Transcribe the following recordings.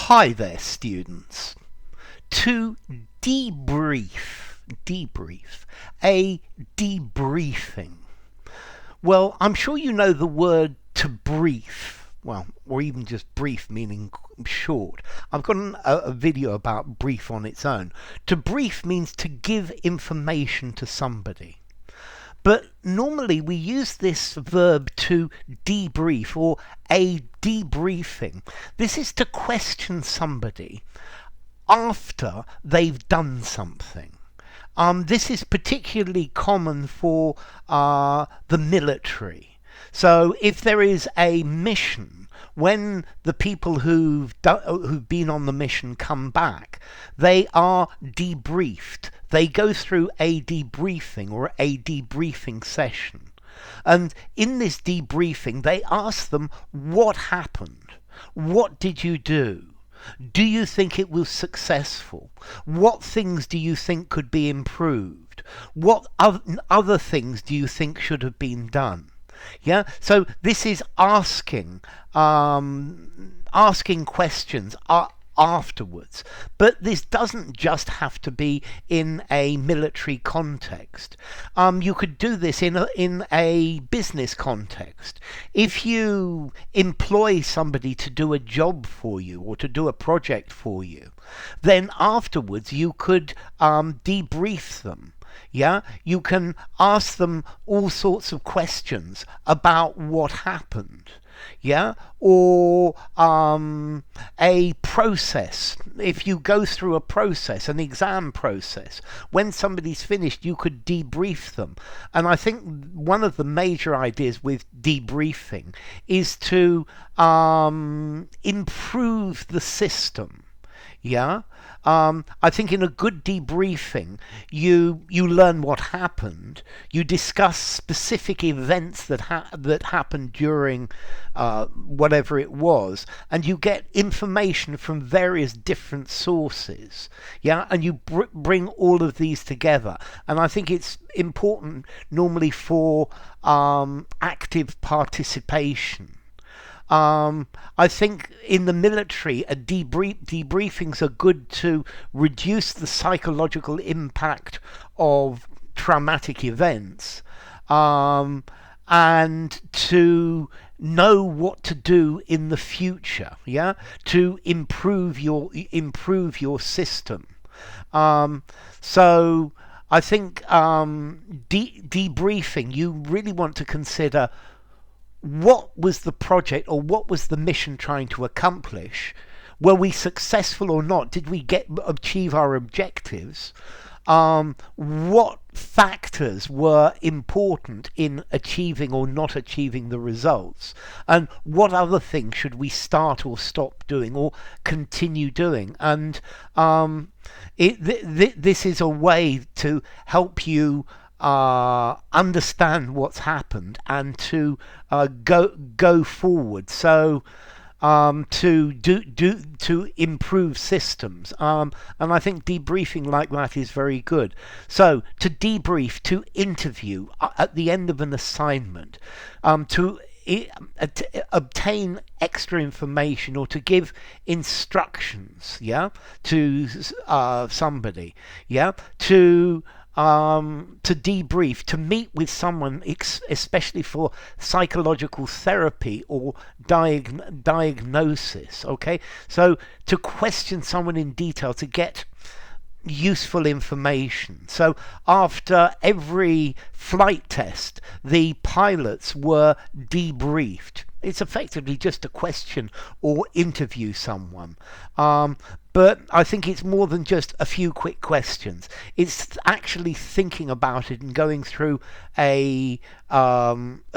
Hi there, students. To debrief, a debriefing. Well, I'm sure you know the word to brief, well, or even just brief meaning short. I've got a video about brief on its own. To brief means to give information to somebody. But normally we use this verb to debrief or a debriefing. This is to question somebody after they've done something. This is particularly common for the military. So if there is a mission, when the people who've been on the mission come back, they are debriefed. They go through a debriefing or a debriefing session. And in this debriefing, they ask them, what happened? What did you do? Do you think it was successful? What things do you think could be improved? What other things do you think should have been done? Yeah, so this is asking questions afterwards. But this doesn't just have to be in a military context. You could do this in a business context. If you employ somebody to do a job for you or to do a project for you, then afterwards you could debrief them. Yeah, you can ask them all sorts of questions about what happened. Yeah, or a process. If you go through a process, an exam process, when somebody's finished, you could debrief them. And I think one of the major ideas with debriefing is to improve the system. Yeah, I think in a good debriefing, you learn what happened. You discuss specific events that happened during whatever it was, and you get information from various different sources. Yeah, and you bring all of these together. And I think it's important normally for active participation. I think in the military, debriefings are good to reduce the psychological impact of traumatic events, and to know what to do in the future. Yeah, to improve your system. So I think debriefing, you really want to consider what was the project or what was the mission trying to accomplish? Were we successful or not? Did we achieve our objectives? What factors were important in achieving or not achieving the results? And what other things should we start or stop doing or continue doing? And this is a way to help you understand what's happened and to go forward. So to improve systems, and I think debriefing like that is very good. So to debrief, to interview at the end of an assignment, to obtain extra information or to give instructions, yeah, to somebody, yeah, to debrief, to meet with someone, especially for psychological therapy or diagnosis. Okay, so to question someone in detail to get useful information. So after every flight test, the pilots were debriefed. It's effectively just a question or interview someone. But I think it's more than just a few quick questions. It's actually thinking about it and going through a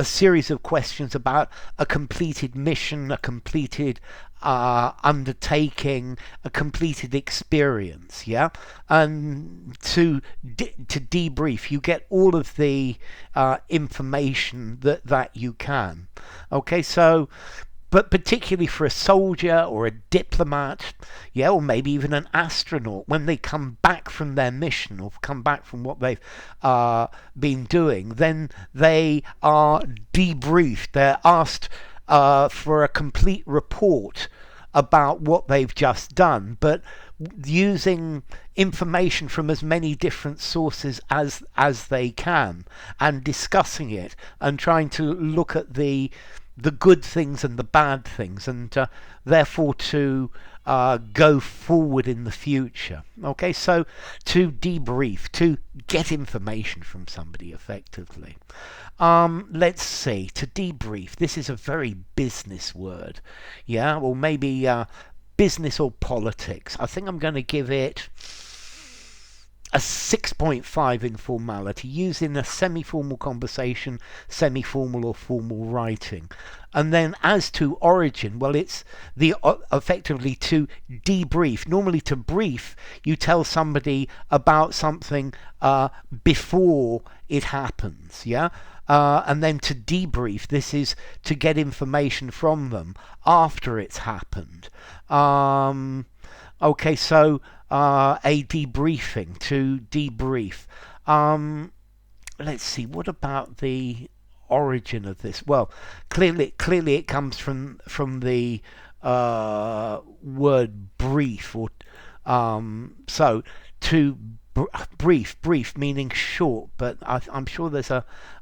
series of questions about a completed mission, a completed undertaking, a completed experience. Yeah, and to debrief, you get all of the information that you can. Okay, so. But particularly for a soldier or a diplomat, yeah, or maybe even an astronaut, when they come back from their mission or come back from what they've been doing, then they are debriefed. They're asked for a complete report about what they've just done, but using information from as many different sources as they can, and discussing it and trying to look at the good things and the bad things, and therefore to go forward in the future. Okay, so to debrief, to get information from somebody effectively. Let's see, to debrief. This is a very business word, yeah, or maybe business or politics. I think I'm going to give it a 6.5 in formality, used in a semi-formal conversation, semi-formal or formal writing. And then as to origin, well, it's the effectively to debrief. Normally to brief, you tell somebody about something before it happens, yeah? And then to debrief, this is to get information from them after it's happened. Okay, so a debriefing, to debrief. Let's see, what about the origin of this? Well, clearly it comes from the word brief, or so to brief meaning short, but I'm sure there's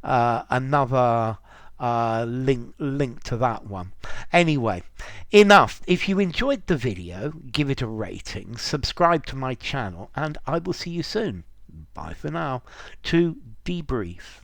another link to that one. Anyway, enough. If you enjoyed the video, give it a rating, subscribe to my channel, and I will see you soon. Bye for now. To debrief.